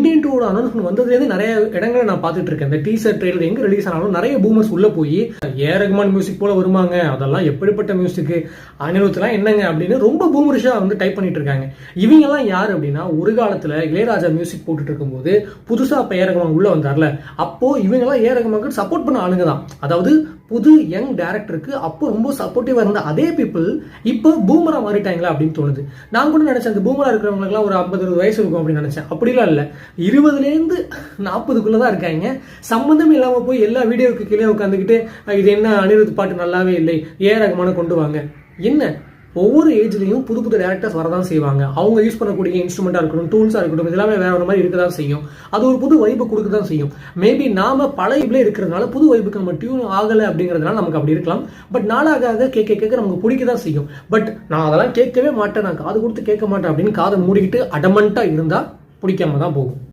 Indian டூவோட announcement வந்ததுலேருந்து நிறைய இடங்களை நான் பார்த்துட்டு இருக்கேன். இந்த டீசர் ட்ரெயிலர் எங்க ரிலீஸ் ஆனாலும் நிறைய பூமர்ஸ் உள்ள போய் ஏ ரகுமான் மியூசிக் போல வருமாங்க, அதெல்லாம் எப்படிப்பட்ட மியூசிக், அனிருத்லாம் என்னங்க அப்படின்னு ரொம்ப பூமரிஷா வந்து டைப் பண்ணிட்டு இருக்காங்க. இவங்க எல்லாம் யார் அப்படின்னா, ஒரு காலத்துல இளையராஜா மியூசிக் போட்டுட்டு இருக்கும்போது புதுசா இப்ப ஏ ரகுமான் உள்ள வந்தார்ல, அப்போ இவங்க எல்லாம் ஏ ரகுமானுக்கு சப்போர்ட் பண்ண ஆளுங்க தான். அதாவது புது யங் டைரக்டருக்கு அப்போ ரொம்ப சப்போர்ட்டிவா இருந்த அதே பீப்புள் இப்போ பூமரா மாறிட்டாங்களா அப்படின்னு தோணுது. நான் கூட நினைச்சேன் அந்த பூமரா இருக்கிறவங்களுக்குலாம் ஒரு 50-60 வயசு இருக்கும் அப்படின்னு நினைச்சேன். அப்படிலாம் இல்லை, 20லேருந்து 40க்குள்ளதான் இருக்காங்க. சம்பந்தம் இல்லாம போய் எல்லா வீடியோவுக்கு கீழே உட்காந்துக்கிட்டு இது என்ன அனிருத் பாட்டு நல்லாவே இல்லை, ஏ ரகுமான கொண்டு வாங்க. என்ன, ஒவ்வொரு ஏஜ்லையும் புது புது டேரக்டர்ஸ் வரதான் செய்வாங்க. அவங்க யூஸ் பண்ணக்கூடிய இன்ஸ்ட்ருமெண்டா இருக்கட்டும், டூல்ஸா இருக்கட்டும், இதெல்லாமே வேற ஒரு மாதிரி இருக்கதான் செய்யும். அது ஒரு புது வைப்பு கொடுக்க தான் செய்யும். மேபி நாம பல வைப்ல இருக்கிறதுனால புது வைப்புக்கு நம்ம டியூன் ஆகலை அப்படிங்கிறதுனால நமக்கு அப்படி இருக்கலாம். பட் நாளாக கேட்க நமக்கு பிடிக்க தான் செய்யும். பட் நான் அதெல்லாம் கேட்கவே மாட்டேன், நான் காது கொடுத்து கேட்க மாட்டேன் அப்படின்னு காதை மூடிக்கிட்டு அடமண்டா இருந்தா பிடிக்காம தான் போகும்.